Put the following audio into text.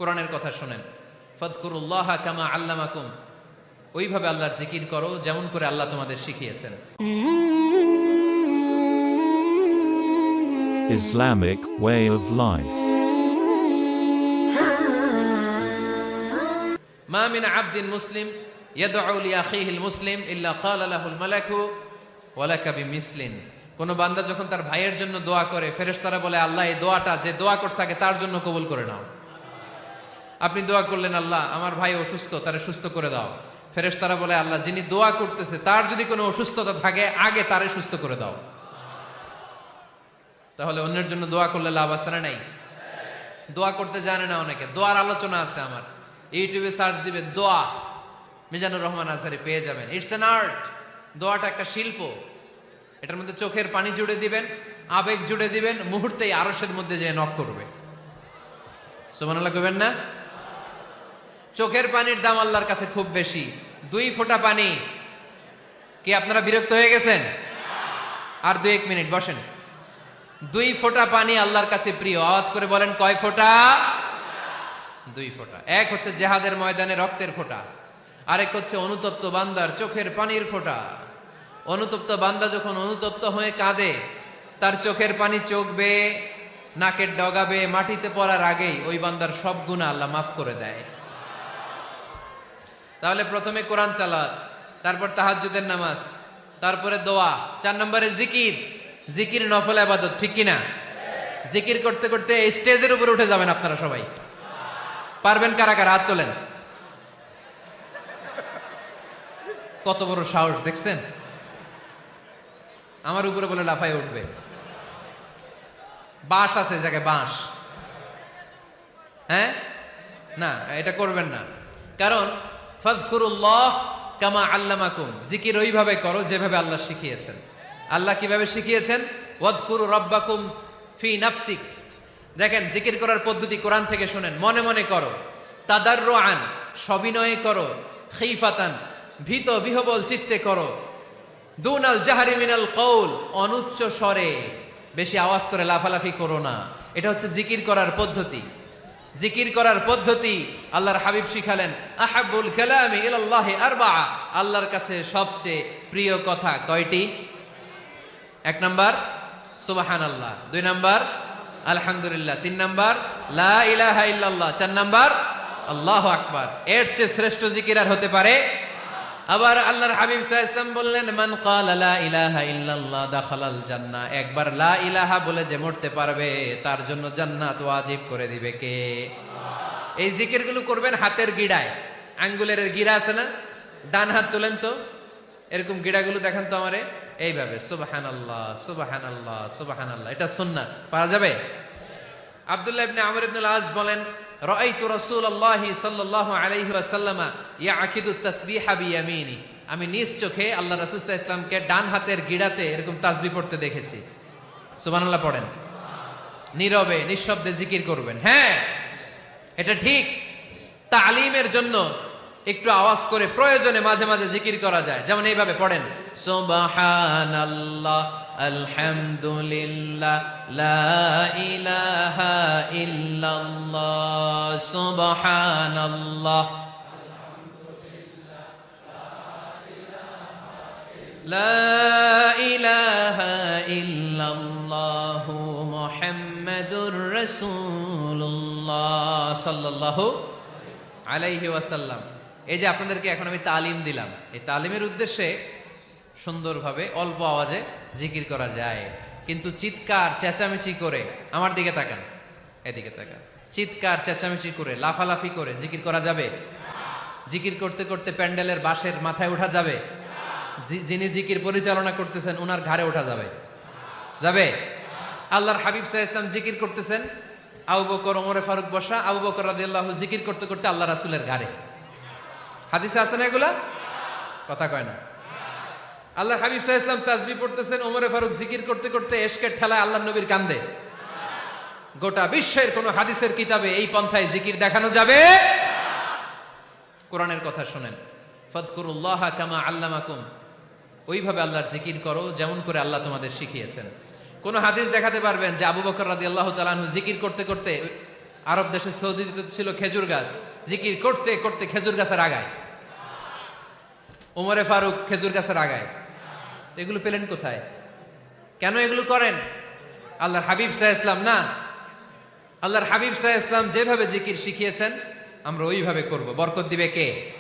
কোরআনের কথা শোনেন। ফাযকুরুল্লাহা কামা আল্লামাকুম, ওইভাবে আল্লাহর জিকির করো যেমন করে আল্লাহ তোমাদের শিখিয়েছেন। Islamic way of life. মা মিন আবদিন মুসলিম ইয়াদউ লিআখিহিল মুসলিম ইল্লা ক্বালা লাহুল মালাকু ওয়া লাকা বিমিসলিন। কোন বান্দা যখন তার ভাইয়ের জন্য দোয়া করে, ফেরেশতারা বলে আল্লাহ এই দোয়াটা যে দোয়া করছে আগে তার জন্য কবুল করে নাও। আপনি দোয়া করলেন আল্লাহ আমার ভাই অসুস্থ, তারে সুস্থ করে দাও। ফেরেশতারা বলে আল্লাহ যিনি দোয়া করতেছে তার যদি কোনো অসুস্থতা থাকে আগে তারে সুস্থ করে দাও। তাহলে অন্যের জন্য দোয়া করলে লাভ আছে না নাই? দোয়া করতে জানে না অনেকে, দোয়ার আলোচনা আছে আমার, ইউটিউবে সার্চ দিবেন দোয়া, মিজানুর রহমান আজহারি পেয়ে যাবেন। It's an art. দোয়াটা একটা শিল্প। এটার মধ্যে চোখের পানি জুড়ে দিবেন, আবেগ জুড়ে দিবেন, মুহূর্তেই আরশের মধ্যে যে নক করবে। সুবহানাল্লাহ কইবেন না? চোখের পানির দাম আল্লাহর কাছে খুব বেশি। 2 ফোঁটা পানি। কি আপনারা বিরক্ত হয়ে গেছেন? আর 2-1 মিনিট বসেন। 2 ফোঁটা পানি আল্লাহর কাছে প্রিয়। আওয়াজ করে বলেন কয় ফোঁটা? 2 ফোঁটা। এক হচ্ছে জিহাদের ময়দানে রক্তের ফোঁটা, আরেক হচ্ছে অনুতপ্ত বান্দার চোখের পানির ফোঁটা। অনুতপ্ত বান্দা যখন অনুতপ্ত হয়ে কাঁদে, তার চোখের পানি চোখ বেয়ে নাকের ডগা বেয়ে মাটিতে পড়ার আগেই ওই বান্দার সব গুনাহ আল্লাহ মাফ করে দেয়। তাহলে প্রথমে কোরআন তেলাওয়াত, তারপর তাহাজ্জুদের নামাজ, তারপরে দোয়া, 4 নম্বরে জিকির। জিকির নফল ইবাদত, ঠিক কিনা? জিকির করতে করতে স্টেজের উপরে উঠে যাবেন আপনারা সবাই। পারবেন কারা কারা? হাত তোলেন। কত বড় সাহস দেখছেন? আমার উপরে বলে লাফায় উঠবে। বাঁশ আছে জায়গায়, বাঁশ। হ্যাঁ, না এটা করবেন না। কারণ ফাযকুরুল্লাহ কামা আল্লামাকুম, জিকির ওইভাবে করো যেভাবে আল্লাহ শিখিয়েছেন। আল্লাহ কিভাবে শিখিয়েছেন? ওয়াযকুরু রাব্বাকুম ফি নাফসিক। দেখেন জিকির করার পদ্ধতি কোরআন থেকে শুনেন। মনে মনে করো, তাদাররুআন সবিনয়ে করো, খিফাতান ভীত বিহবল চিত্তে করো, দুনাল জাহরি মিনাল কওল অনুচ্চ স্বরে, বেশি আওয়াজ করে লাফালাফি করো না। এটা হচ্ছে জিকির করার পদ্ধতি। জিকির করার পদ্ধতি আল্লাহর হাবিব শিখালেন। আহাব্বুল কালামি ইলাল্লাহি আরবাআ, আল্লাহর কাছে সবচেয়ে প্রিয় কথা কয়টি? 1 নাম্বার সুবহানাল্লাহ, 2 নাম্বার আলহামদুলিল্লাহ, 3 নাম্বার লা ইলাহা ইল্লাল্লাহ, 4 নাম্বার আল্লাহু আকবার। এর চেয়ে শ্রেষ্ঠ জিকির আর হতে পারে? আবার আল্লাহর হাবিব সাল্লাল্লাহু আলাইহি ওয়াসাল্লাম বললেন মান ক্বালা লা ইলাহা ইল্লাল্লাহ দাখালাল জান্নাহ। একবার লা ইলাহা বলে যে মরতে পারবে তার জন্য জান্নাত ওয়াজিব করে দিবে কে? আল্লাহ। এই জিকিরগুলো করবেন হাতের গিড়ায়, আঙ্গুলের গিড়া আছে না? ডান হাত তোলেন তো, এরকম গিড়াগুলো দেখান তো আমারে, এইভাবে সুবহানাল্লাহ সুবহানাল্লাহ সুবহানাল্লাহ। এটা সুন্নাত, পারা যাবে? আব্দুল্লাহ ইবনে আমর ইবনে আল-আস বলেন রাআইতু রাসূলুল্লাহি সাল্লাল্লাহু আলাইহি ওয়াসাল্লাম ইয়াকিদু তাসবিহা বিয়ামিনি, আমি নিজ চোখে আল্লাহ রাসূল সাল্লাল্লাহু আলাইহি ওয়াসাল্লামকে ডান হাতের গিড়াতে এরকম তাসবিহ পড়তে দেখেছি। সুবহানাল্লাহ পড়েন। নীরবে নিঃশব্দে জিকির করবেন। হ্যাঁ এটা ঠিক। তালিমের জন্য একটু আওয়াজ করে প্রয়োজনে মাঝে মাঝে জিকির করা যায়। যেমন এইভাবে পড়েন সুবহানাল্লাহ আলহামদুলিল্লাহ লা ইলাহা ইল্লাল্লাহ সুবহানাল্লাহ লা ইলাহা ইল্লাল্লাহ মুহাম্মাদুর রাসূলুল্লাহ সাল্লাল্লাহু আলাইহি ওয়াসাল্লাম। এই যে আপনাদেরকে এখন আমি তালিম দিলাম, এই তালিমের উদ্দেশ্যে সুন্দরভাবে অল্প আওয়াজে জিকির করা যায়, কিন্তু চিৎকার চেঁচামেচি করে, আমার দিকে তাকান, এদিকে তাকান, চিৎকার চেঁচামেচি করে লাফালাফি করে জিকির করা যাবে? জিকির করতে করতে প্যান্ডেলের বাঁশের মাথায় ওঠা যাবে? যিনি জিকির পরিচালনা করতেছেন ওনার ঘাড়ে ওঠা যাবে? যাবে? আল্লাহর হাবিব সাল্লাল্লাহু আলাইহি ওয়াসাল্লাম জিকির করতেছেন, আবু বকর ওমর ফারুক বসা, আবু বকর রাদিয়াল্লাহু জিকির করতে করতে আল্লাহ রাসূলের ঘাড়ে। হাদিসে আছে না এগুলা? কথা কয় না। আল্লাহর হাবিব সাল্লাল্লাহু আলাইহি ওয়াসাল্লাম তাসবিহ পড়তেছেন, ওমর ফারুক জিকির করতে করতে ইশকের ঠেলায় আল্লাহর নবীর কান্দে। গোটা বিশ্বের কোন হাদিসের কিতাবে এই পন্থায় জিকির দেখানো যাবে? কোরআনের কথা শুনেন। ফাযকুরুল্লাহা কামা আল্লামাকুম, ওইভাবে আল্লাহর জিকির করো যেমন করে আল্লাহ তোমাদের শিখিয়েছেন। কোন হাদিস দেখাতে পারবেন যে আবু বকর রাদিয়াল্লাহু তাআলা আনহু জিকির করতে করতে আরব দেশে সৌদিতে ছিল খেজুর গাছ, জিকির করতে করতে খেজুর গাছের আগায়। ওমরে ফারুক খেজুর গাছের আগায়। এগুলো পেলেন কোথায়? কেন এগুলো করেন? আল্লাহর হাবিব সাল্লাল্লাহু আলাইহি ওয়াসাল্লাম না, আল্লাহর হাবিব সাল্লাল্লাহু আলাইহি ওয়াসাল্লাম যেভাবে জিকির শিখিয়েছেন আমরা ওইভাবে করব। বরকত দিবে কে?